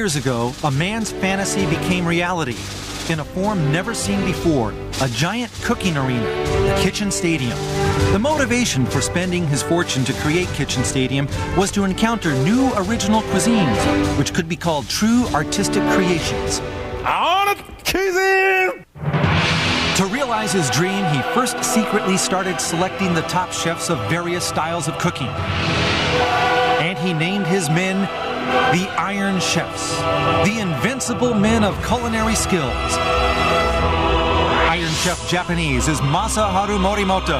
years ago, a man's fantasy became reality. In a form never seen before, a giant cooking arena, the Kitchen Stadium. The motivation for spending his fortune to create Kitchen Stadium was to encounter new original cuisines, which could be called true artistic creations. To realize his dream, he first secretly started selecting the top chefs of various styles of cooking. And he named his men the Iron Chefs, the invincible men of culinary skills. Iron Chef Japanese is Masaharu Morimoto.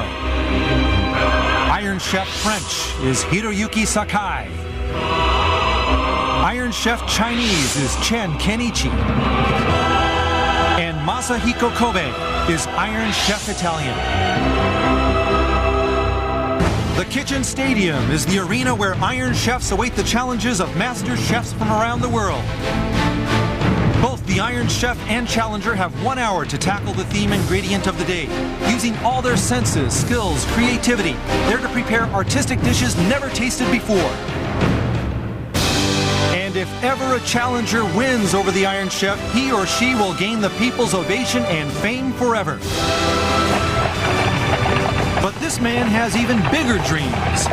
Iron Chef French is Hiroyuki Sakai. Iron Chef Chinese is Chen Kenichi. And Masahiko Kobe is Iron Chef Italian. The Kitchen Stadium is the arena where Iron Chefs await the challenges of master chefs from around the world. Both the Iron Chef and Challenger have 1 hour to tackle the theme ingredient of the day. Using all their senses, skills, creativity, they're to prepare artistic dishes never tasted before. And if ever a challenger wins over the Iron Chef, he or she will gain the people's ovation and fame forever. But this man has even bigger dreams.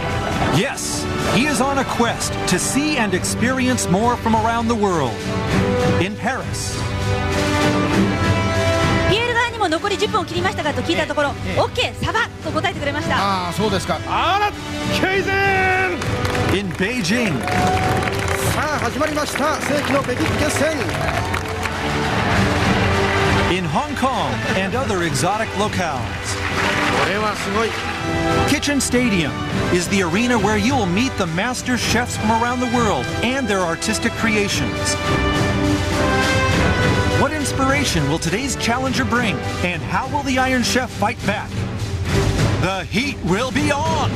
Yes, he is on a quest to see and experience more from around the world. In Paris. ピエール側にも残り10分を切りましたがと聞いたところ、OK、サバと答えてくれました。ああ、そうですか。In Beijing. さあ始まりました、世紀の北京決戦。In Hong Kong and other exotic locales. これはすごい。 Kitchen Stadium is the arena where you will meet the master chefs from around the world and their artistic creations. What inspiration will today's challenger bring, and how will the Iron Chef fight back? The heat will be on!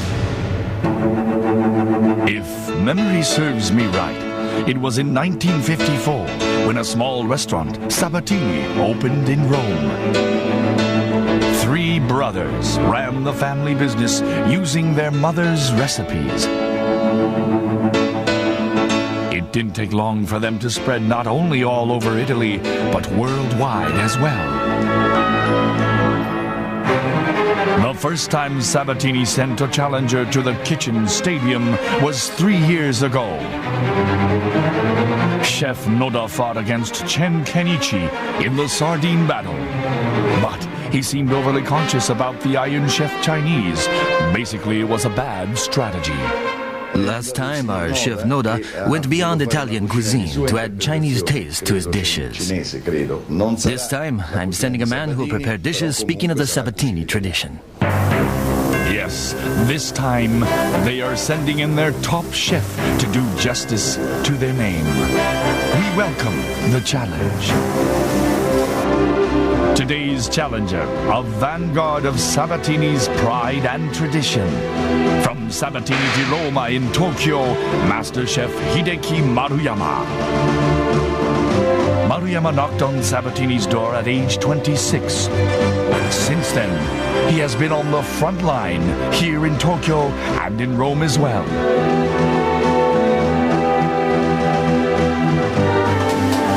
If memory serves me right, it was in 1954 when a small restaurant, Sabatini, opened in Rome. 3 brothers ran the family business using their mother's recipes. It didn't take long for them to spread not only all over Italy, but worldwide as well. The first time Sabatini sent a challenger to the Kitchen Stadium was 3 years ago. Chef Noda fought against Chen Kenichi in the Sardine Battle. But he seemed overly conscious about the Iron Chef Chinese. Basically, it was a bad strategy. Last time, our Chef Noda went beyond Italian cuisine to add Chinese taste to his dishes. This time, I'm sending a man who will prepare dishes speaking of the Sabatini tradition. Yes, this time, they are sending in their top chef to do justice to their name. We welcome the challenge. Today's challenger, a vanguard of Sabatini's pride and tradition. From Sabatini di Roma in Tokyo, Master Chef Hideki Maruyama. Maruyama knocked on Sabatini's door at age 26. Since then, he has been on the front line here in Tokyo and in Rome as well.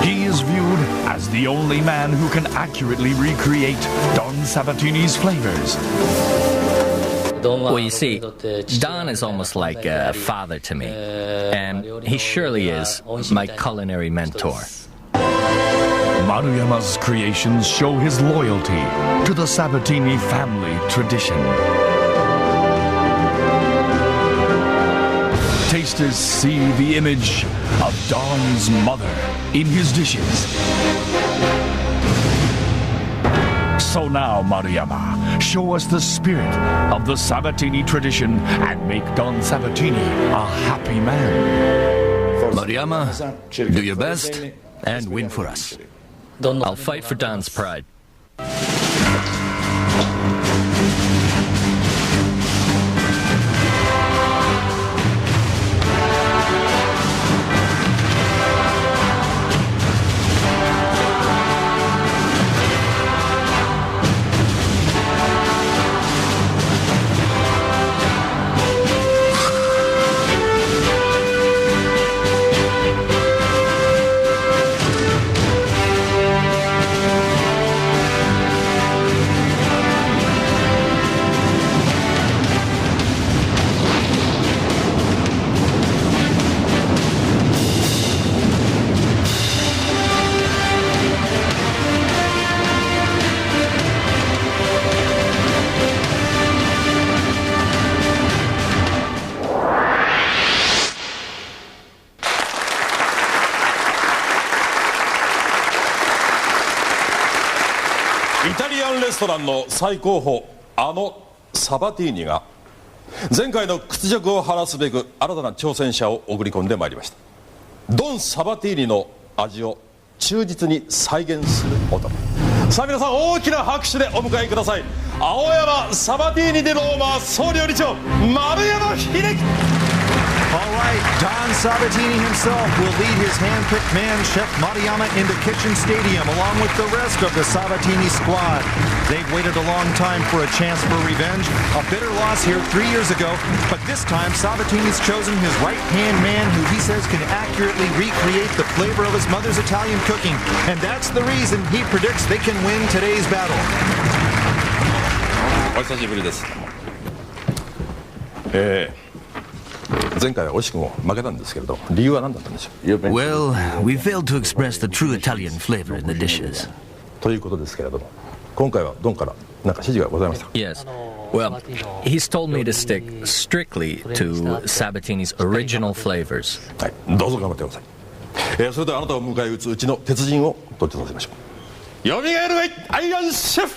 He is viewed as the only man who can accurately recreate Don Sabatini's flavors. Well, you see, Don is almost like a father to me, and he surely is my culinary mentor. Maruyama's creations show his loyalty to the Sabatini family tradition. Tasters see the image of Don's mother in his dishes. So now, Maruyama, show us the spirit of the Sabatini tradition and make Don Sabatini a happy man. Maruyama, do your best and win for us. I'll fight for Don's pride. レストランの最高峰サバティーニが前回の屈辱を晴らすべく新たな挑戦者を送り込んでまいりました。ドン・サバティーニの味を忠実に再現する男。さあ皆さん大きな拍手でお迎えください。青山サバティーニでローマ総料理長丸山秀樹。All right, Don Sabatini himself will lead his hand-picked man, Chef Maruyama, into Kitchen Stadium along with the rest of the Sabatini squad. They've waited a long time for a chance for revenge. A bitter loss here 3 years ago, but this time Sabatini's chosen his right-hand man who he says can accurately recreate the flavor of his mother's Italian cooking. And that's the reason he predicts they can win today's battle. お久しぶりです。前回は惜しくも負けたんですけれど、理由は何だったんでしょう。 Well, we failed to express the true Italian flavor in the dishes. ということですけれども、今回はドンから何か指示がございましたか。 Yes. Well, he's told me to stick strictly to Sabatini's original flavors. はい、どうぞ頑張ってください。それではあなたを迎え撃つうちの鉄人を登場させましょう。よみがえるがいアイアンシェフ。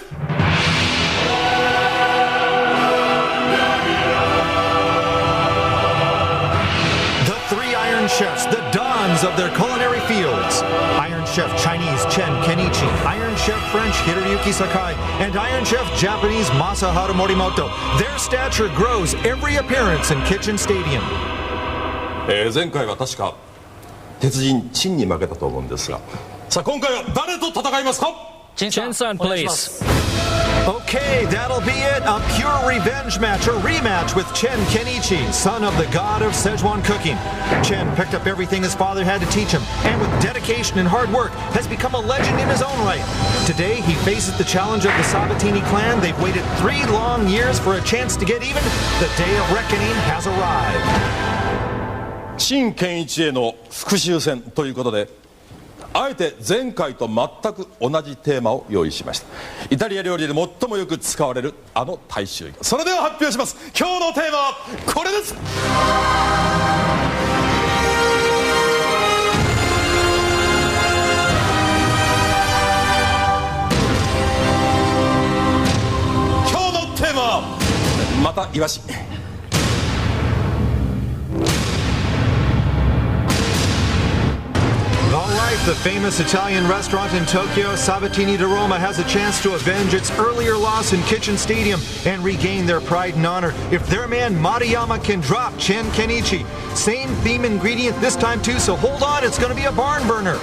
Iron Chefs, the dons of their culinary fields. Iron Chef Chinese Chen Kenichi, Iron Chef French Hiroyuki Sakai, and Iron Chef Japanese Masaharu Morimoto. Their stature grows every appearance in Kitchen Stadium. 前回は確か鉄人陳に負けたと思うんですが、さあ今回は誰と戦いますか。 Chen-san, please. Okay, that'll be it. A pure revenge match, a rematch with Chen Kenichi, son of the god of Szechuan cooking. Chen picked up everything his father had to teach him, and with dedication and hard work, has become a legend in his own right. Today, he faces the challenge of the Sabatini clan. They've waited 3 long years for a chance to get even. The day of reckoning has arrived. 陳健一への復讐戦ということで、あえて前回と全く同じテーマを用意しました。イタリア料理で最もよく使われるあの大衆魚。それでは発表します。今日のテーマはこれです。今日のテーマはまたイワシ。The famous Italian restaurant in Tokyo, Sabatini di Roma, has a chance to avenge its earlier loss in Kitchen Stadium and regain their pride and honor if their man Maruyama can drop Chen Kenichi. Same theme ingredient this time too, so hold on, it's going to be a barn burner.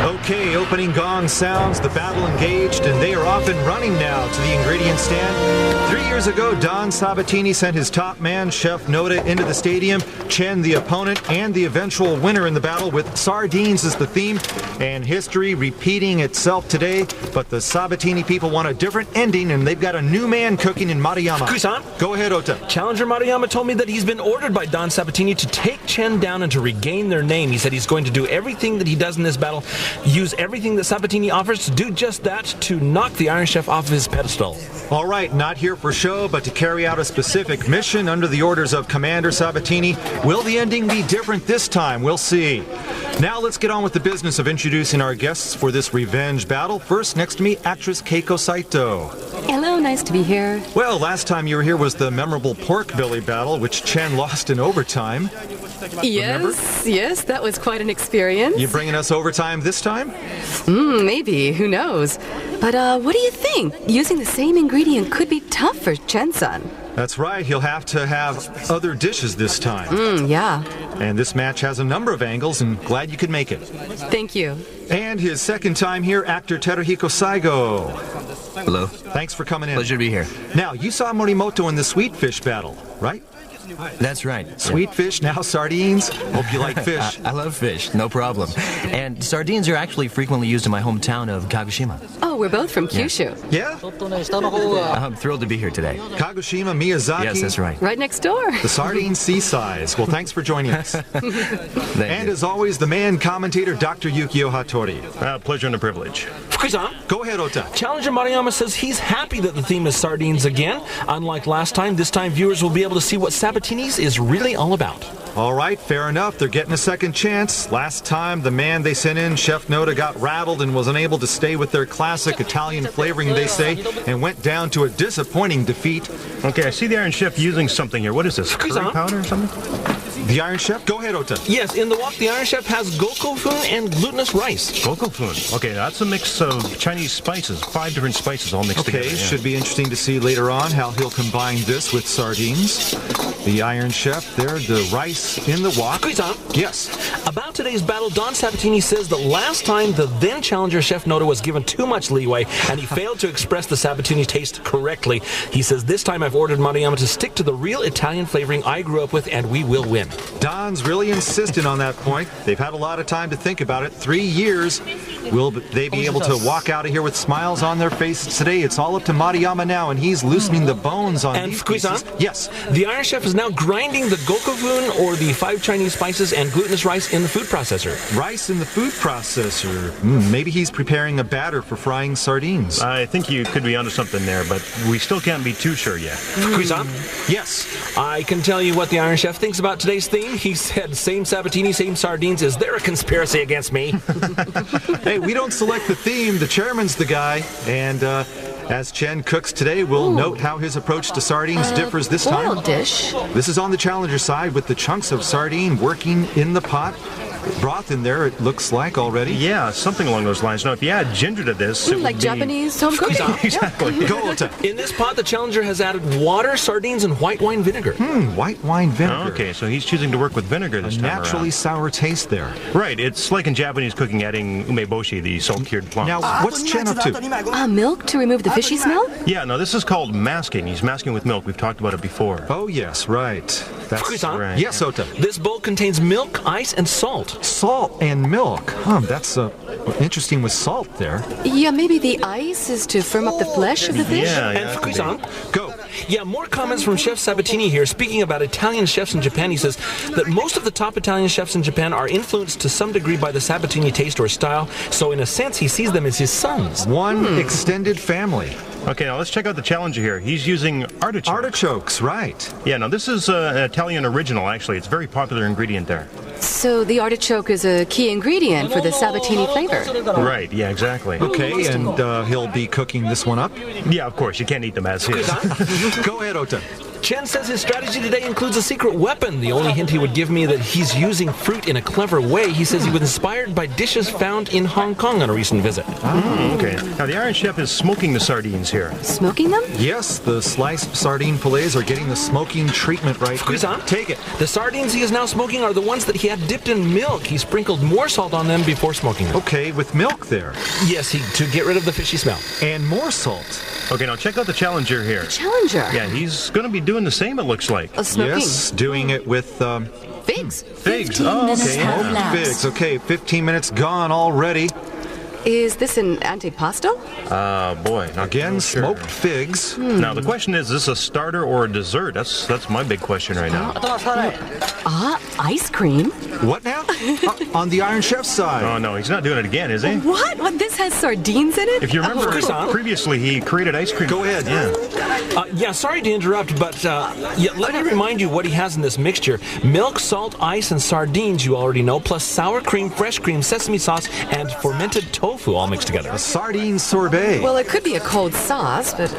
Okay, opening gong sounds, the battle engaged, and they are off and running now to the ingredient stand. 3 years ago, Don Sabatini sent his top man, Chef Noda, into the stadium. Chen, the opponent, and the eventual winner in the battle with sardines as the theme. And history repeating itself today, but the Sabatini people want a different ending, and they've got a new man cooking in Maruyama. Kusan? Go ahead, Ota. Challenger Maruyama told me that he's been ordered by Don Sabatini to take Chen down and to regain their name. He said he's going to do everything that he does in this battle, use everything that Sabatini offers to do just that, to knock the Iron Chef off of his pedestal. All right, not here for show, but to carry out a specific mission under the orders of Commander Sabatini. Will the ending be different this time? We'll see. Now let's get on with the business of introducing our guests for this revenge battle. First, next to me, actress Keiko Saito. Hello, nice to be here. Well, last time you were here was the memorable pork belly battle, which Chen lost in overtime. Yes, that was quite an experience. You bringing us overtime this time? Maybe, who knows. But what do you think? Using the same ingredient could be tough for Chen-san. That's right, he'll have to have other dishes this time. Yeah. And this match has a number of angles, and glad you could make it. Thank you. And his second time here, actor Teruhiko Saigo. Hello. Thanks for coming in. Pleasure to be here. Now, you saw Morimoto in the sweet fish battle, right? That's right. Sweet fish, now sardines. Hope you like fish. I love fish, no problem. And sardines are actually frequently used in my hometown of Kagoshima. Oh, we're both from Kyushu. Yeah? I'm thrilled to be here today. Kagoshima, Miyazaki. Yes, that's right. Right next door. The sardines sea size. Well, thanks for joining us. And as always, the man commentator, Dr. Yukio Hattori. Pleasure and a privilege. Fukusan? Go ahead, Ota. Challenger Maruyama says he's happy that the theme is sardines again. Unlike last time, this time viewers will be able to see what Sabatini's is really all about. All right, fair enough. They're getting a second chance. Last time, the man they sent in, Chef Noda, got rattled and was unable to stay with their classic Italian flavoring, they say, and went down to a disappointing defeat. Okay, I see the Iron Chef using something here. What is this, curry powder or something? The Iron Chef? Go ahead, Ota. Yes, in the wok, the Iron Chef has gokofun and glutinous rice. Gokofun. Okay, that's a mix of Chinese spices. 5 different spices all mixed together. Okay, should be interesting to see later on how he'll combine this with sardines. The Iron Chef there, the rice in the wok. Yes. About today's battle, Don Sabatini says that last time the then challenger Chef Noda was given too much leeway and he failed to express the Sabatini taste correctly. He says, this time I've ordered Maruyama to stick to the real Italian flavoring I grew up with and we will win. Don's really insistent on that point. They've had a lot of time to think about it. 3 years. Will they be able to walk out of here with smiles on their faces today? It's all up to Maruyama now, and he's loosening the bones on these pieces. Yes. The Iron Chef is now grinding the gokofun, or the 5 Chinese spices, and glutinous rice in the food processor. Rice in the food processor. Maybe he's preparing a batter for frying sardines. I think you could be onto something there, but we still can't be too sure yet. Yes. I can tell you what the Iron Chef thinks about today's theme. He said, same Sabatini, same sardines. Is there a conspiracy against me? Hey, we don't select the theme. The chairman's the guy. And as Chen cooks today, we'll note how his approach to sardines differs this time. Boiled dish. This is on the challenger side with the chunks of sardine working in the pot. Broth in there, it looks like already. Yeah, something along those lines. Now, if you add ginger to this, it like would Japanese home cooking. Exactly. Go, Ota. In this pot, the challenger has added water, sardines, and white wine vinegar. White wine vinegar. Okay, so he's choosing to work with vinegar this time around. Naturally sour taste there. Right, it's like in Japanese cooking adding umeboshi, the salt-cured plums. Now, what's Chen up to? Milk to remove the fishy smell? Yeah, no, this is called masking. He's masking with milk. We've talked about it before. Oh, yes, right. That's right. Yes, Ota. This bowl contains milk, ice, and salt. Salt and milk. That's interesting with salt there. Yeah, maybe the ice is to firm up the flesh of the fish? And Go. Yeah, more comments from Chef Sabatini here. Speaking about Italian chefs in Japan, he says that most of the top Italian chefs in Japan are influenced to some degree by the Sabatini taste or style, so in a sense he sees them as his sons. One extended family. Okay, now let's check out the challenger here. He's using artichokes. Artichokes, right. Yeah, now this is an Italian original, actually. It's a very popular ingredient there. So the artichoke is a key ingredient for the Sabatini flavor. Right, yeah, exactly. Okay, and he'll be cooking this one up? Yeah, of course. You can't eat them as is. Go ahead, Ota. Chen says his strategy today includes a secret weapon. The only hint he would give me that he's using fruit in a clever way. He says he was inspired by dishes found in Hong Kong on a recent visit. Okay. Now the Iron Chef is smoking the sardines here. Smoking them? Yes, the sliced sardine fillets are getting the smoking treatment right here. Take it. The sardines he is now smoking are the ones that he had dipped in milk. He sprinkled more salt on them before smoking them. Okay, with milk there. Yes, to get rid of the fishy smell. And more salt. Okay, now check out the challenger here. Challenger? Yeah, he's going to be doing the same, it looks like. Smoking. Yes, doing it with figs. Figs. Oh, okay. Smoked figs. Okay, 15 minutes gone already. Is this an antipasto? Boy. Again, smoked figs. Now, the question is this a starter or a dessert? That's my big question right now. Ice cream? What now? On the Iron Chef's side. Oh, no, he's not doing it again, is he? What? This has sardines in it? If you remember, previously he created ice cream. Go ahead. Yeah, sorry to interrupt, but let me remind you what he has in this mixture. Milk, salt, ice, and sardines, you already know, plus sour cream, fresh cream, sesame sauce, and fermented tofu all mixed together. A sardine sorbet. Well, it could be a cold sauce, but...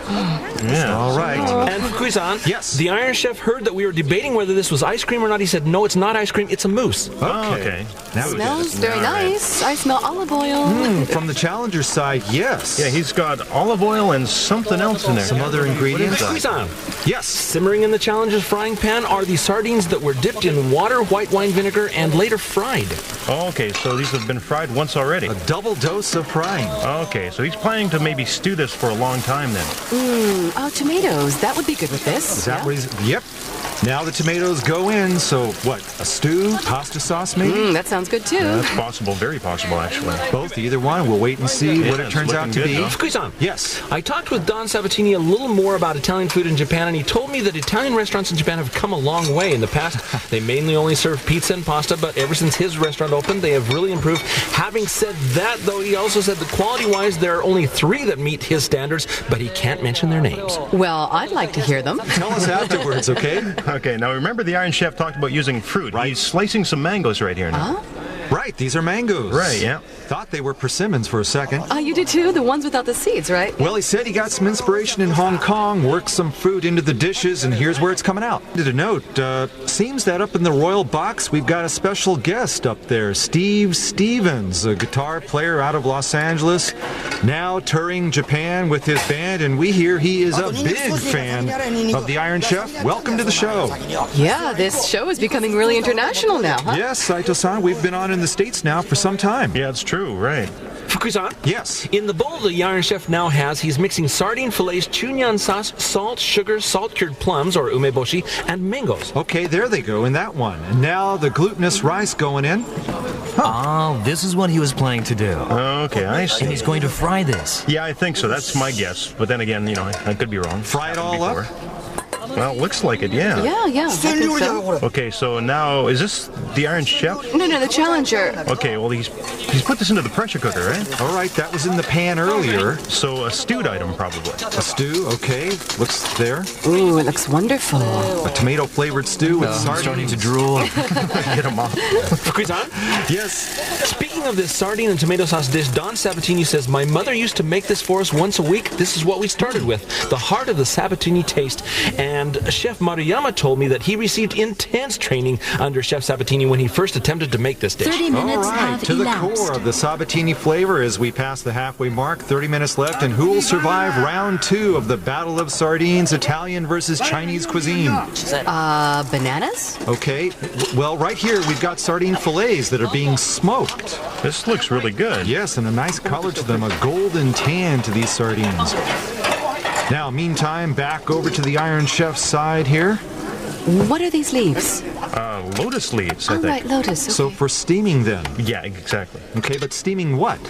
Yeah. All right. And Fukuyi-san, yes. The Iron Chef heard that we were debating whether this was ice cream or not. He said, no, it's not ice cream, it's a mousse. Okay. Now smells very nice. I smell olive oil. From the challenger side, yes. Yeah, he's got olive oil and something else in there. Some other ingredients. Fukuyi-san. Yes. Simmering in the challenger's frying pan are the sardines that were dipped in water, white wine vinegar, and later fried. Okay, so these have been fried once already. A double dose of frying. Okay, so he's planning to maybe stew this for a long time then. Tomatoes. That would be good with this. Is that what he's... Yep. Now the tomatoes go in, so what, a stew, pasta sauce maybe? That sounds good too. Yeah, that's possible, very possible actually. Both, either one. We'll wait and see what it turns out to be. Fukuyi-san. Yes. I talked with Don Sabatini a little more about Italian food in Japan, and he told me that Italian restaurants in Japan have come a long way. In the past, they mainly only served pizza and pasta, but ever since his restaurant opened, they have really improved. Having said that, though, he also said that quality-wise, there are only 3 that meet his standards, but he can't mention their names. Well, I'd like to hear them. Tell us afterwards, okay? Okay, now remember the Iron Chef talked about using fruit. Right. He's slicing some mangoes right here now. Right, these are mangoes. Right, yeah. Thought they were persimmons for a second. Oh, you did too? The ones without the seeds, right? Well, he said he got some inspiration in Hong Kong, worked some fruit into the dishes, and here's where it's coming out. To note, seems that up in the royal box, we've got a special guest up there, Steve Stevens, a guitar player out of Los Angeles, now touring Japan with his band, and we hear he is a big fan of the Iron Chef. Welcome to the show. Yeah, this show is becoming really international now, huh? Yes, Saito-san, we've been on in the States now for some time. Yeah, it's true, right. Fukui-san? Yes. In the bowl the Iron Chef now has, he's mixing sardine fillets, chunyan sauce, salt, sugar, salt-cured plums, or umeboshi, and mangoes. Okay, there they go in that one. And now the glutinous rice going in. Oh, this is what he was planning to do. Okay, I see. And he's going to fry this. Yeah, I think so. That's my guess. But then again, you know, I could be wrong. Fry it all up? Well, looks like it, yeah. Yeah, I think so. Okay, so now, is this the Iron Chef? No, the Challenger. Okay, well, he's put this into the pressure cooker, right? All right, that was in the pan earlier. So a stewed item, probably. A stew, okay. Looks there. Ooh, it looks wonderful. A tomato-flavored stew with sardines. I'm starting to drool. Get him off. Fukui-san? Yes. Speaking of this sardine and tomato sauce dish, Don Sabatini says, my mother used to make this for us once a week. This is what we started with. The heart of the Sabatini taste. And Chef Maruyama told me that he received intense training under Chef Sabatini when he first attempted to make this dish. 30 minutes All right, have to the elapsed. core of the Sabatini flavor as we pass the halfway mark. 30 minutes left, and who will survive round 2 of the Battle of Sardines, Italian versus Chinese cuisine? Bananas? Okay, well, right here we've got sardine fillets that are being smoked. This looks really good. Yes, and a nice color to them, a golden tan to these sardines. Now, meantime, back over to the Iron Chef's side here. What are these leaves? Lotus leaves, I Oh, think. right, lotus. Okay. So for steaming them. Yeah, exactly. Okay, but steaming what?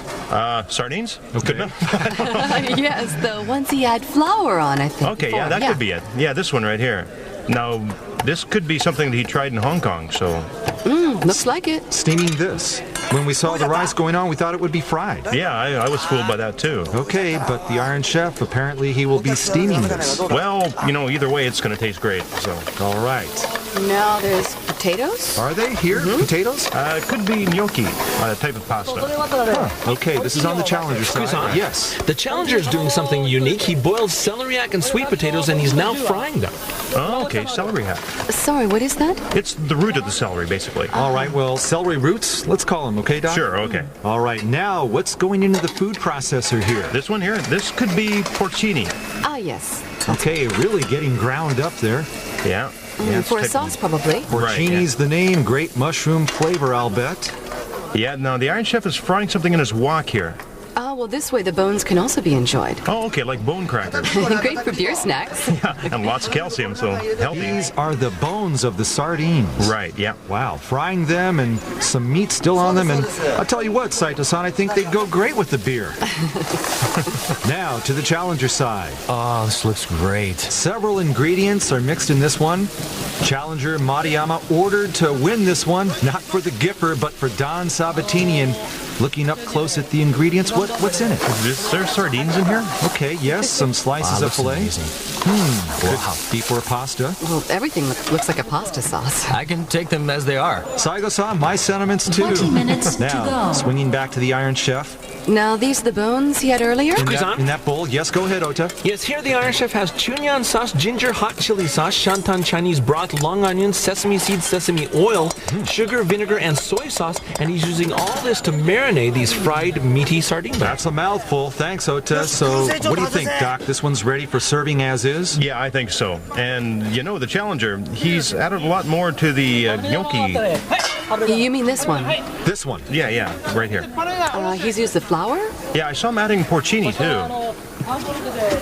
Sardines? Okay. Good enough. Yes, the ones he had flour on, I think. Okay, before. yeah, that could be it. Yeah, this one right here. Now, this could be something that he tried in Hong Kong, so... Looks like it. Steaming this. When we saw the rice going on, we thought it would be fried. Yeah, I was fooled by that, too. Okay, but the Iron Chef, apparently he will be steaming this. Well, you know, either way, it's going to taste great, so... All right. Now there's potatoes? Are they here? Potatoes? It could be gnocchi, a type of pasta. Okay, this is on the Challenger side. Fukui-san? Yes. The Challenger is doing something unique. He boiled celeriac and sweet potatoes, and he's now frying them. Oh, okay, celery hat. Sorry, what is that? It's the root of the celery, basically. All right, well, celery roots, let's call them, okay, Doc? Sure, okay. All right, now, what's going into the food processor here? This one here, this could be porcini. Ah, yes. Okay, really getting ground up there. Yeah. For a sauce, probably. Porcini's the name, great mushroom flavor, I'll bet. Yeah, now the Iron Chef is frying something in his wok here. Ah, well, this way the bones can also be enjoyed. Oh, okay, like bone crackers. Great for beer snacks. And lots of calcium, so healthy. These are the bones of the sardines. Right, yeah. Wow, frying them and some meat still on them, and I'll tell you what, Saito-san, I think they'd go great with the beer. Now, to the Challenger side. Oh, this looks great. Several ingredients are mixed in this one. Challenger Maruyama ordered to win this one, not for the Gipper, but for Don Sabatini, and looking up close at the ingredients, what's in it? Is there sardines in here? Okay, yes, some slices of filet. Wow. Before pasta. Well, everything looks like a pasta sauce. I can take them as they are. Saigo-san, my sentiments too. 20 minutes to Now, go. swinging back to the Iron Chef. Now, these are the bones he had earlier? In that bowl, yes, go ahead, Ota. Yes, here the Iron Chef has chunyan sauce, ginger hot chili sauce, shantan Chinese broth, long onions, sesame seeds, sesame oil, sugar, vinegar, and soy sauce, and he's using all this to marinate these fried, meaty sardine bags. That's a mouthful. Thanks, Ota. So, what do you think, Doc? This one's ready for serving as is? Yeah, I think so. And, you know, the Challenger, he's added a lot more to the gnocchi. You mean this one? This one? Yeah, right here. He's used the flour? Yeah, I saw him adding porcini, too.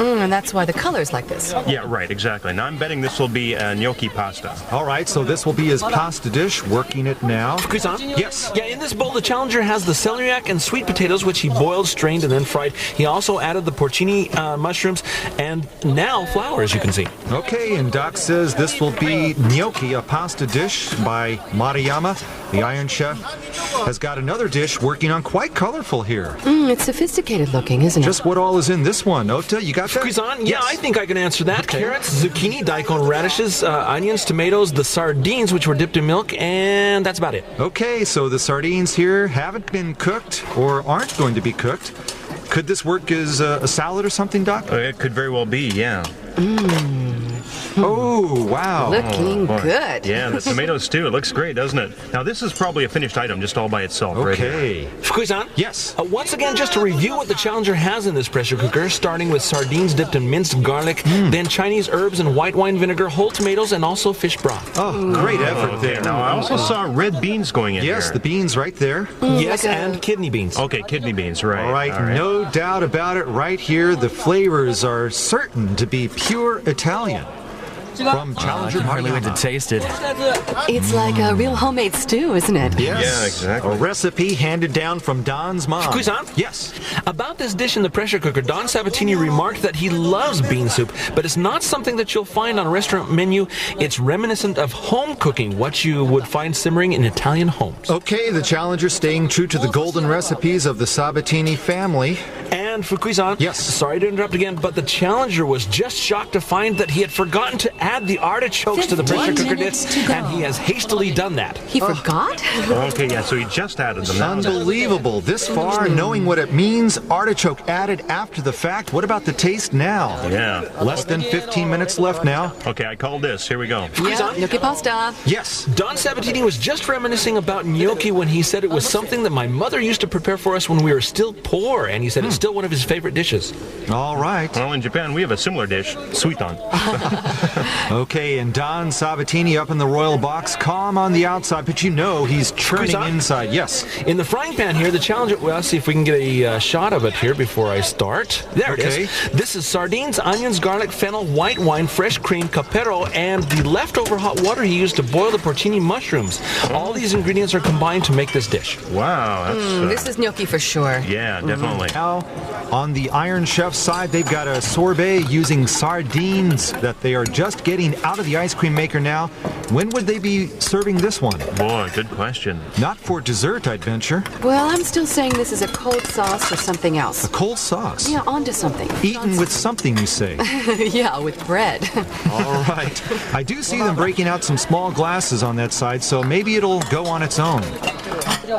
And that's why the color's like this. Yeah, right, exactly. Now I'm betting this will be a gnocchi pasta. All right, so this will be his pasta dish, working it now. Fukui-san? Yes. Yeah, in this bowl, the Challenger has the celeriac and sweet potatoes, which he boiled, strained, and then fried. He also added the porcini mushrooms and now flour, as you can see. Okay, and Doc says this will be gnocchi, a pasta dish by Maruyama. The Iron Chef has got another dish working on quite colorful here. It's sophisticated looking, isn't it? Just what all is in this one, Ota? You got that? Fukuisan, yeah, Yes. I think I can answer that. Carrots, zucchini, daikon radishes, onions, tomatoes, the sardines, which were dipped in milk, and that's about it. Okay, so the sardines here haven't been cooked or aren't going to be cooked. Could this work as a salad or something, Doc? It could very well be, yeah. Oh, wow. Looking boy. good. Yeah, the tomato stew, it looks great, doesn't it? Now, this is probably a finished item just all by itself. Right here. Okay. Fukuisan? Yes. Once again, just to review what the Challenger has in this pressure cooker, starting with sardines dipped in minced garlic, then Chinese herbs and white wine vinegar, whole tomatoes, and also fish broth. Oh, great effort Okay, there. now I also saw red beans going in Yes, here. the beans right there. Yes, like a- and kidney beans. Okay, kidney beans, right. All right, no doubt about it right here. The flavors are certain to be pure Italian. From I Challenger can hardly wait to Maruyama. taste it. It's like a real homemade stew, isn't it? Yes. Yeah, exactly. A recipe handed down from Don's mom. Fukuisan? Yes. About this dish in the pressure cooker, Don Sabatini remarked that he loves bean soup, but it's not something that you'll find on a restaurant menu. It's reminiscent of home cooking, what you would find simmering in Italian homes. Okay, the Challenger staying true to the golden recipes of the Sabatini family. And Fukuisan, Yes. sorry to interrupt again, but the Challenger was just shocked to find that he had forgotten to add the artichokes to the pressure 15 cooker minutes dish, to go. and he has hastily done that. He forgot? Okay, yeah, so he just added them. Now. Unbelievable. This far, knowing what it means, artichoke added after the fact. What about the taste now? Yeah. Less than 15 minutes left now. Okay, I called this. Here we go. Yeah, gnocchi pasta. Yes. Don Sabatini was just reminiscing about gnocchi when he said it was something that my mother used to prepare for us when we were still poor, and he said it's still one of his favorite dishes. All right. Well, in Japan, we have a similar dish, suiton. Okay, and Don Sabatini up in the royal box, calm on the outside, but you know he's churning Fukuisan? inside. Yes. In the frying pan here, the Challenger, well, let's see if we can get a shot of it here before I start. There Okay. it is. This is sardines, onions, garlic, fennel, white wine, fresh cream, capero, and the leftover hot water he used to boil the porcini mushrooms. All these ingredients are combined to make this dish. Wow, that's... This is gnocchi for sure. yeah, definitely. Now, on the Iron Chef side, they've got a sorbet using sardines that they are just getting out of the ice cream maker now. When would they be serving this one? Boy, good question. Not for dessert, I'd venture. Well, I'm still saying this is a cold sauce or something else. A cold sauce. Yeah, onto something. Eaten with something, you say. Yeah, with bread. All right. I do see them breaking out some small glasses on that side, so maybe it'll go on its own.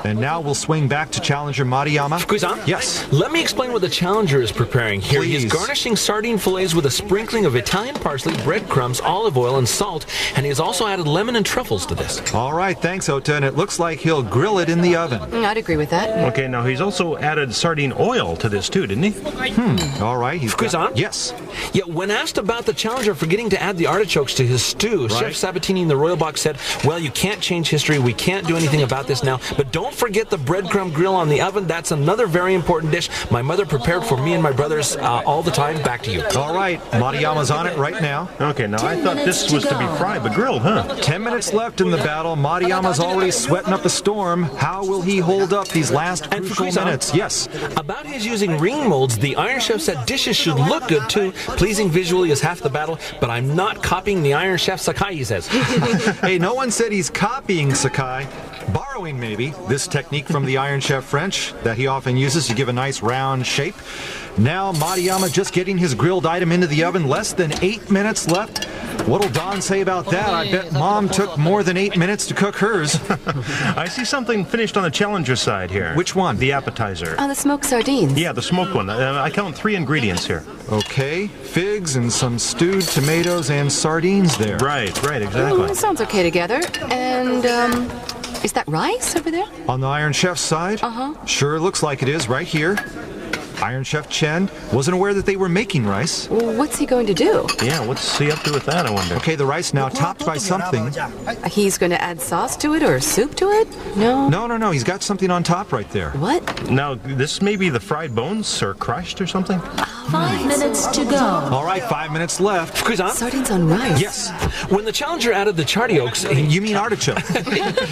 And now we'll swing back to Challenger Maruyama. Fukuisan? Yes. Let me explain what the Challenger is preparing here. He's Please. garnishing sardine fillets with a sprinkling of Italian parsley, breadcrumbs, olive oil, and salt, and he has also added lemon and truffles to this. All right, thanks, Ota, and it looks like he'll grill it in the oven. I'd agree with that. Okay, now he's also added sardine oil to this too, didn't he? All right, he's Fukuisan? Yes. Yet when asked about the Challenger forgetting to add the artichokes to his stew, Chef Sabatini in the Royal Box said, well, you can't change history. We can't do anything about this now. But don't forget the breadcrumb grill on the oven. That's another very important dish my mother prepared for me and my brothers all the time. Back to you. All right, Maruyama's on it right now. Okay, now I thought this was to be fried but grilled, huh? 10 minutes left in the battle. Maruyama's already sweating up a storm. How will he hold up these last And crucial Fukuisan? minutes? Yes. About his using ring molds, the Iron Chef said dishes should look good too. Pleasing visually is half the battle, but I'm not copying the Iron Chef, Sakai, he says. Hey, no one said he's copying Sakai. Borrowing, maybe, this technique from the Iron Chef French that he often uses to give a nice round shape. Now Maruyama just getting his grilled item into the oven. Less than 8 minutes left. What'll Don say about that? I bet Mom took more than 8 minutes to cook hers. I see something finished on the Challenger side here. Which one? The appetizer. On the smoked sardines. Yeah, the smoked one. I count 3 ingredients here. Okay, figs and some stewed tomatoes and sardines there. Right, exactly. Sounds okay together. And, is that rice over there? On the Iron Chef's side? Uh-huh. Sure looks like it is right here. Iron Chef Chen wasn't aware that they were making rice. What's he going to do? Yeah, what's he up to with that, I wonder? Okay, the rice now topped by something. He's going to add sauce to it or soup to it? No. No, he's got something on top right there. What? Now, this may be the fried bones or crushed or something? 5 minutes to go. All right, 5 minutes left. Fukuisan? Sardines on rice? Yes. When the Challenger added the chartiokes, You mean artichoke?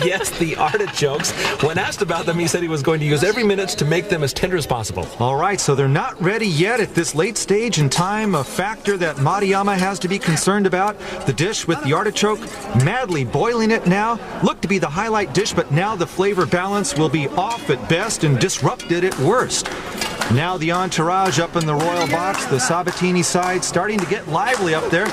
yes, the artichokes. When asked about them, he said he was going to use every minute to make them as tender as possible. All right, so they're not ready yet at this late stage in time, a factor that Maruyama has to be concerned about. The dish with the artichoke, madly boiling it now, looked to be the highlight dish, but now the flavor balance will be off at best and disrupted at worst. Now the entourage up in the royal box, the Sabatini side starting to get lively up there.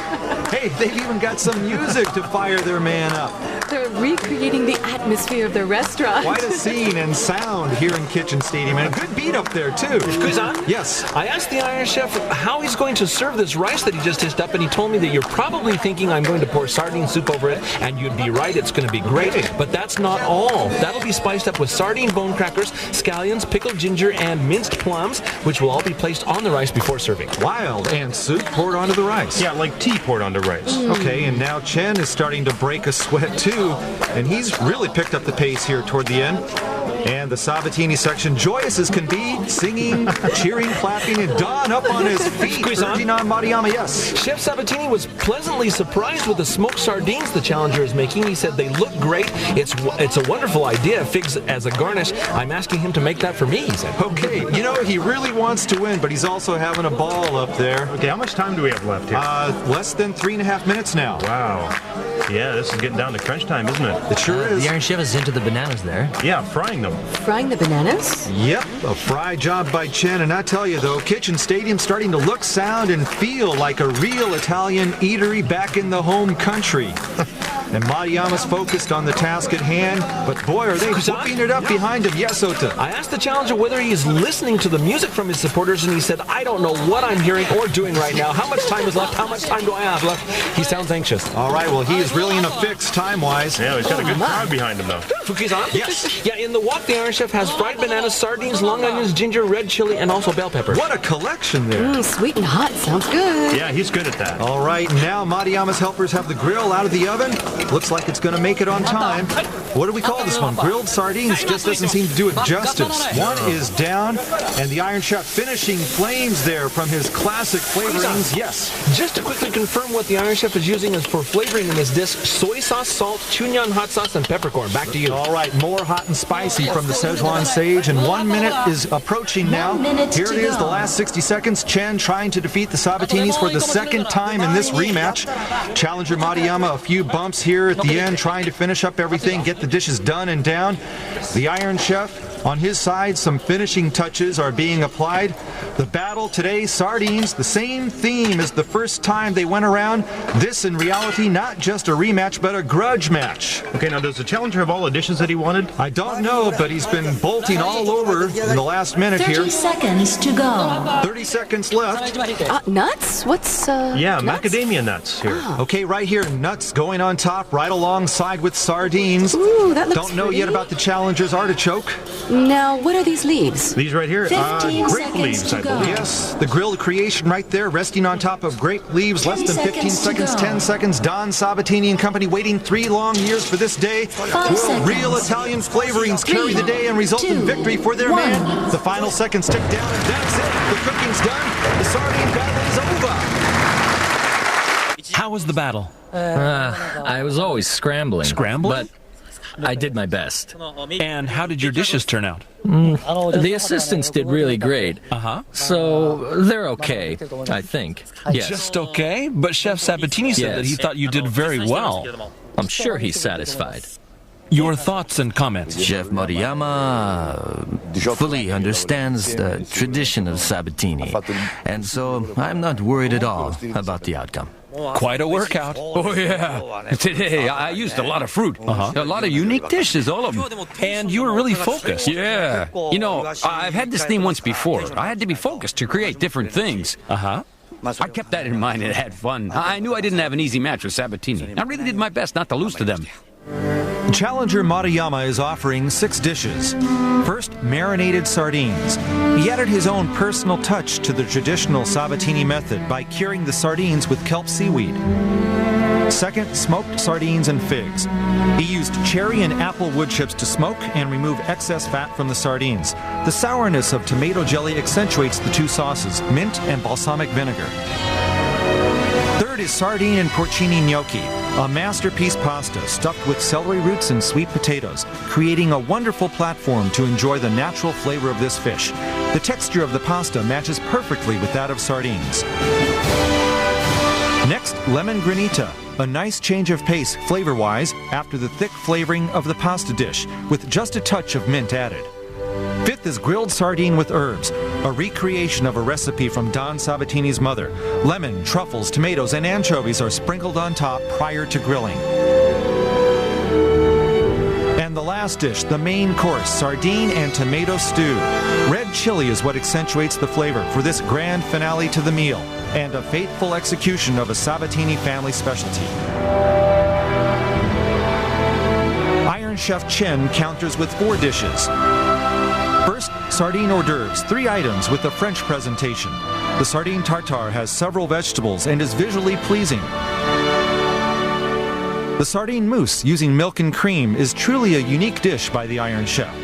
Hey, they've even got some music to fire their man up. They're recreating the atmosphere of the restaurant. Quite a scene and sound here in Kitchen Stadium, and a good beat up there too. Kuzan? Yes. I asked the Iron Chef how he's going to serve this rice that he just dished up, and he told me that you're probably thinking I'm going to pour sardine soup over it, and you'd be right, it's going to be great. But that's not all. That'll be spiced up with sardine bone crackers, scallions, pickled ginger, and minced plums, which will all be placed on the rice before serving. Wild, and soup poured onto the rice. Yeah, like tea poured onto rice. Okay, and now Chen is starting to break a sweat too, and he's really picked up the pace here toward the end. And the Sabatini section, joyous as can be, singing, cheering, clapping, and Don up on his feet, urging on Mariyama, yes. Chef Sabatini was pleasantly surprised with the smoked sardines the challenger is making. He said they look great. It's a wonderful idea, figs as a garnish. I'm asking him to make that for me, he said. Okay, you know, he really wants to win, but he's also having a ball up there. Okay, how much time do we have left here? Less than 3.5 minutes now. Wow. Yeah, this is getting down to crunch time, isn't it? It sure is. The Iron Chef is into the bananas there. Yeah, frying them. Frying the bananas? Yep, a fry job by Chen, and I tell you though, Kitchen Stadium's starting to look, sound, and feel like a real Italian eatery back in the home country. And Mariyama's focused on the task at hand, but boy, are they whooping it up behind him. Yes, Ota. I asked the challenger whether he is listening to the music from his supporters, and he said, I don't know what I'm hearing or doing right now. How much time is left? How much time do I have left? He sounds anxious. All right, well, he is really in a fix time-wise. Yeah, he's got a good crowd behind him, though. Fukizan? Yes. Yeah, in the wok, the Iron Chef has fried bananas, sardines, long onions, ginger, red chili, and also bell pepper. What a collection there. Sweet and hot. Sounds good. Yeah, he's good at that. All right, now Mariyama's helpers have the grill out of the oven. Looks like it's going to make it on time. What do we call this one? Grilled sardines just doesn't seem to do it justice. One is down, and the Iron Chef finishing flames there from his classic flavorings. Yes. Just to quickly confirm what the Iron Chef is using is for flavoring in this dish: soy sauce, salt, chunyan hot sauce, and peppercorn. Back to you. All right, more hot and spicy from the Szechuan Sage, and 1 minute is approaching now. Here it is, the last 60 seconds. Chen trying to defeat the Sabatinis for the second time in this rematch. Challenger Mariyama, a few bumps here at the end, trying to finish up everything, get the dishes done and down. The Iron Chef, on his side, some finishing touches are being applied. The battle today, sardines, the same theme as the first time they went around. This, in reality, not just a rematch, but a grudge match. Okay, now does the challenger have all the dishes that he wanted? I don't know, but he's been bolting all over in the last minute here. 30 seconds to go. 30 seconds left. Nuts? What's, Yeah, nuts? macadamia nuts here. Okay, right here, nuts going on top, right alongside with sardines. Ooh, that looks Don't know pretty. yet about the challenger's artichoke. Now, what are these leaves? These right here, 15 grape seconds leaves, to I go. believe. Yes, the grilled creation right there, resting on top of grape leaves. Less than 15 seconds, 10 seconds. Don Sabatini and company waiting 3 long years for this day. 5 Will seconds. real Italian flavorings carry the day and result in 2, victory for their 1. man? The final seconds tick down, and that's it. The cooking's done. The Sardine Battle is over. How was the battle? I was always scrambling. Scrambling? But I did my best. And how did your dishes turn out? The assistants did really great. So they're okay, I think. Yes. Just okay? But Chef Sabatini said that he thought you did very well. I'm sure he's satisfied. Your thoughts and comments? Chef Mariyama fully understands the tradition of Sabatini, and so I'm not worried at all about the outcome. Quite a workout. Oh, yeah. Today, I used a lot of fruit. A lot of unique dishes, all of them. And you were really focused. Yeah. You know, I've had this theme once before. I had to be focused to create different things. I kept that in mind and had fun. I knew I didn't have an easy match with Sabatini. I really did my best not to lose to them. Challenger Mariyama is offering 6 dishes. First, marinated sardines. He added his own personal touch to the traditional Sabatini method by curing the sardines with kelp seaweed. Second, smoked sardines and figs. He used cherry and apple wood chips to smoke and remove excess fat from the sardines. The sourness of tomato jelly accentuates the 2 sauces, mint and balsamic vinegar. Third is sardine and porcini gnocchi, a masterpiece pasta stuffed with celery roots and sweet potatoes, creating a wonderful platform to enjoy the natural flavor of this fish. The texture of the pasta matches perfectly with that of sardines. Next, lemon granita, a nice change of pace flavor-wise after the thick flavoring of the pasta dish, with just a touch of mint added. Fifth is grilled sardine with herbs, a recreation of a recipe from Don Sabatini's mother. Lemon, truffles, tomatoes, and anchovies are sprinkled on top prior to grilling. And the last dish, the main course, sardine and tomato stew. Red chili is what accentuates the flavor for this grand finale to the meal, and a faithful execution of a Sabatini family specialty. Iron Chef Chen counters with 4 dishes. First, sardine hors d'oeuvres, 3 items with a French presentation. The sardine tartare has several vegetables and is visually pleasing. The sardine mousse using milk and cream is truly a unique dish by the Iron Chef.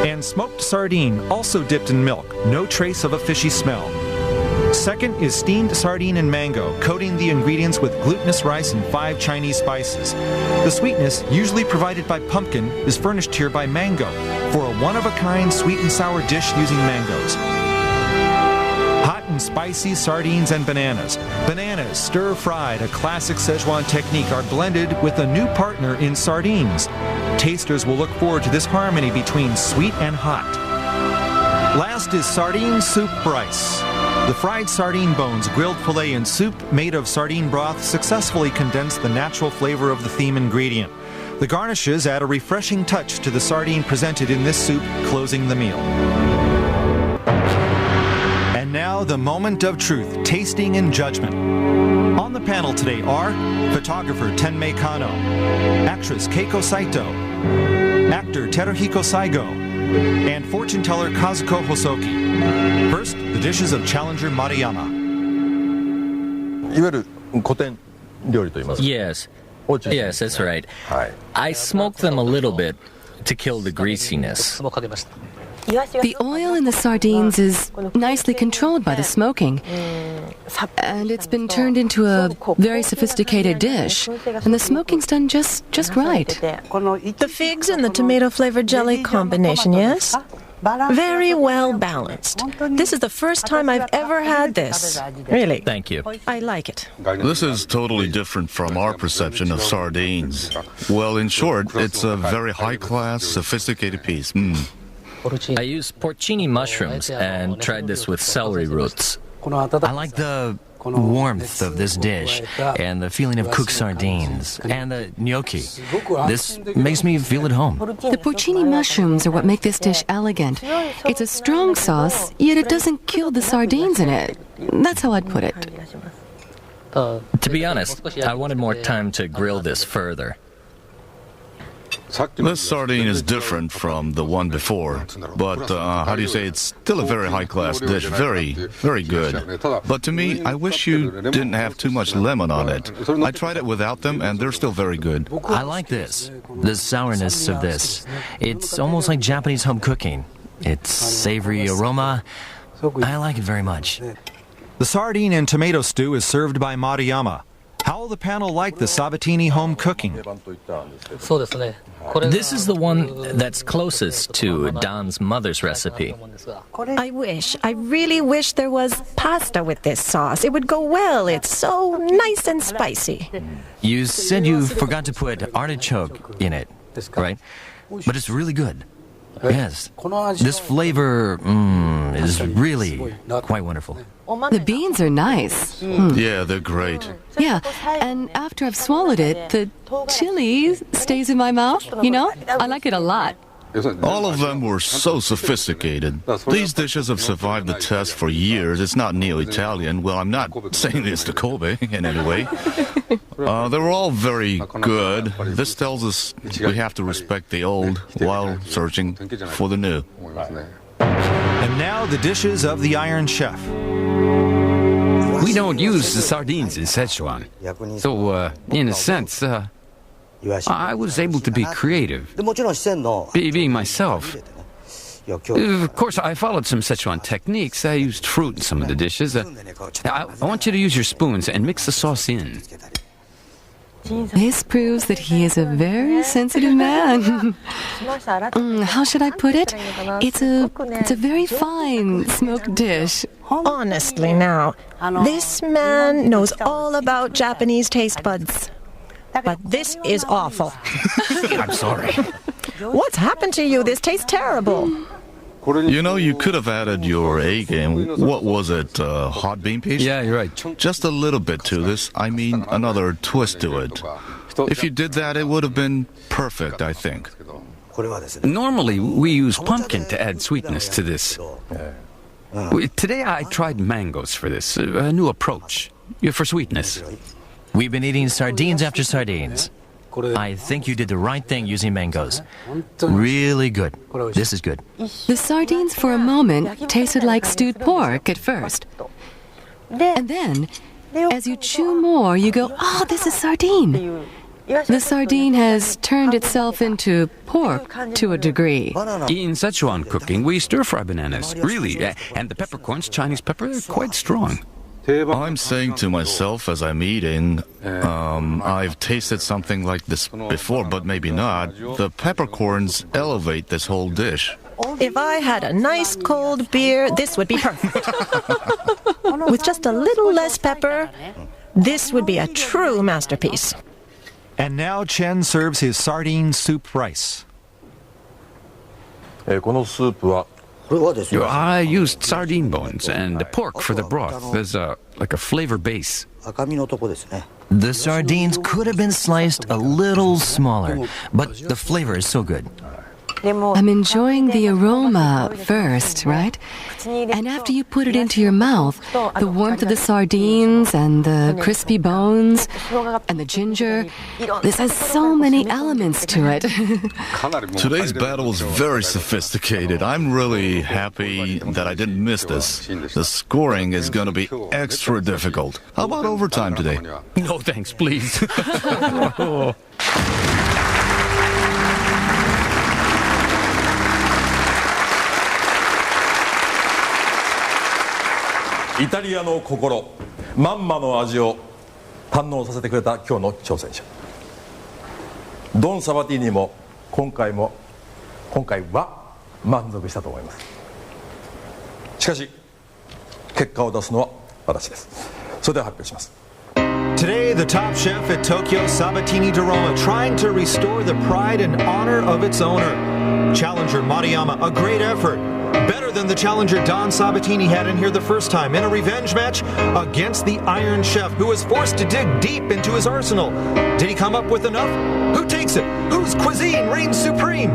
And smoked sardine, also dipped in milk, no trace of a fishy smell. Second is steamed sardine and mango, coating the ingredients with glutinous rice and 5 Chinese spices. The sweetness, usually provided by pumpkin, is furnished here by mango, for a one-of-a-kind sweet and sour dish using mangoes. Hot and spicy sardines and bananas. Bananas, stir-fried, a classic Szechuan technique, are blended with a new partner in sardines. Tasters will look forward to this harmony between sweet and hot. Last is sardine soup rice. The fried sardine bones, grilled fillet, and soup made of sardine broth successfully condense the natural flavor of the theme ingredient. The garnishes add a refreshing touch to the sardine presented in this soup, closing the meal. And now, the moment of truth, tasting and judgment. On the panel today are photographer Tenmei Kano, actress Keiko Saito, actor Teruhiko Saigo, and fortune teller Kazuko Hosoki. First, the dishes of challenger Maruyama. Yes. Yes, that's right. I smoke them a little bit to kill the greasiness. The oil in the sardines is nicely controlled by the smoking, and it's been turned into a very sophisticated dish, and the smoking's done just right. The figs and the tomato-flavored jelly combination, yes? Very well balanced. This is the first time I've ever had this. Really. Thank you. I like it. This is totally different from our perception of sardines. Well, in short, it's a very high-class, sophisticated piece. I used porcini mushrooms and tried this with celery roots. I like the warmth of this dish and the feeling of cooked sardines and the gnocchi. This makes me feel at home. The porcini mushrooms are what make this dish elegant. It's a strong sauce, yet it doesn't kill the sardines in it. That's how I'd put it. To be honest, I wanted more time to grill this further. This sardine is different from the one before, but how do you say, it's still a very high-class dish, very, very good. But to me, I wish you didn't have too much lemon on it. I tried it without them, and they're still very good. I like this, the sourness of this. It's almost like Japanese home cooking. It's savory aroma. I like it very much. The sardine and tomato stew is served by Maruyama. How will the panel like the Sabatini home cooking? This is the one that's closest to Don's mother's recipe. I really wish there was pasta with this sauce. It would go well. It's so nice and spicy. You said you forgot to put artichoke in it, right? But it's really good. Yes. This flavor is really quite wonderful. The beans are nice. Yeah, they're great. Yeah, and after I've swallowed it, the chili stays in my mouth, you know? I like it a lot. All of them were so sophisticated. These dishes have survived the test for years. It's not neo-Italian. Well, I'm not saying this to Kobe in any way. They were all very good. This tells us we have to respect the old while searching for the new. And now the dishes of the Iron Chef. We don't use the sardines in Szechuan. So, in a sense, I was able to be creative, being myself. Of course, I followed some Szechuan techniques. I used fruit in some of the dishes. I want you to use your spoons and mix the sauce in. This proves that he is a very sensitive man. How should I put it? It's a very fine smoked dish. Honestly now, this man knows all about Japanese taste buds. But this is awful. I'm sorry. What's happened to you? This tastes terrible. You know, you could have added your A game. What was it, hot bean paste? Yeah, you're right. Just a little bit to this. I mean, another twist to it. If you did that, it would have been perfect, I think. Normally, we use pumpkin to add sweetness to this. Today I tried mangoes for this, a new approach for sweetness. We've been eating sardines after sardines. I think you did the right thing using mangoes. Really good. This is good. The sardines for a moment tasted like stewed pork at first. And then, as you chew more, you go, oh, this is sardine. The sardine has turned itself into pork to a degree. In Szechuan cooking, we stir-fry bananas, really, and the peppercorns, Chinese pepper, they're quite strong. I'm saying to myself as I'm eating, I've tasted something like this before, but maybe not. The peppercorns elevate this whole dish. If I had a nice cold beer, this would be perfect. With just a little less pepper, this would be a true masterpiece. And now Chen serves his sardine soup rice. I used sardine bones and the pork for the broth. There's like a flavor base. The sardines could have been sliced a little smaller, but the flavor is so good. I'm enjoying the aroma first, right? And after you put it into your mouth, the warmth of the sardines and the crispy bones and the ginger, this has so many elements to it. Today's battle is very sophisticated. I'm really happy that I didn't miss this. The scoring is going to be extra difficult. How about overtime today? No thanks, please. イタリアの心、まんまの味を堪能させてくれた今日の挑戦者、ドン・サバティーニも今回は満足したと思います。しかし結果を出すのは私です。それでは発表します。 Today, the top chef at Tokyo, Sabatini Daroma, trying to restore the pride and honor of its owner. Challenger Maruyama, a great effort. Better than the challenger Don Sabatini had in here the first time in a revenge match against the Iron Chef, who was forced to dig deep into his arsenal. Did he come up with enough? Who takes it? Whose cuisine reigns supreme?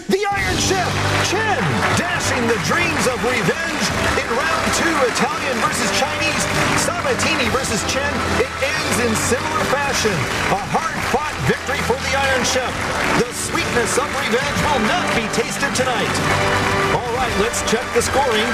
The Iron Chef, Chen, dashing the dreams of revenge in round 2, Italian versus Chinese, Sabatini versus Chen. It ends in similar fashion. A hard-fought victory for the Iron Chef. The sweetness of revenge will not be tasted tonight. All right, let's check the scoring.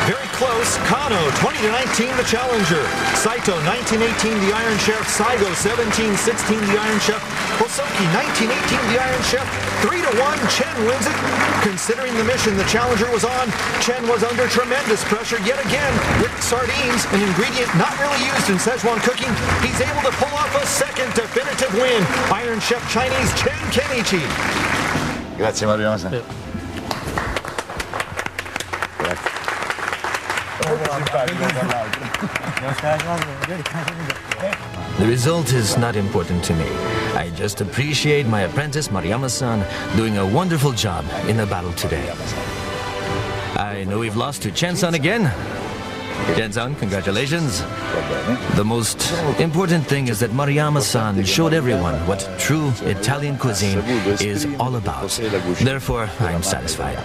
Very close. Kano, 20-19, the challenger. Saito, 19-18, the Iron Chef. Saigo, 17-16, the Iron Chef. Hosoki, 19-18, the Iron Chef. 3-1, Chen wins it. Considering the mission the challenger was on, Chen was under tremendous pressure yet again. With sardines, an ingredient not really used in Szechuan cooking, he's able to pull off a second definitive win. Iron Chef Chinese Chen Kenichi. Grazie, Maruyama-san. The result is not important to me. I just appreciate my apprentice Maruyama-san doing a wonderful job in the battle today. I know we've lost to Chen-san again. Chen-san, congratulations. The most important thing is that Maruyama-san showed everyone what true Italian cuisine is all about. Therefore, I'm satisfied.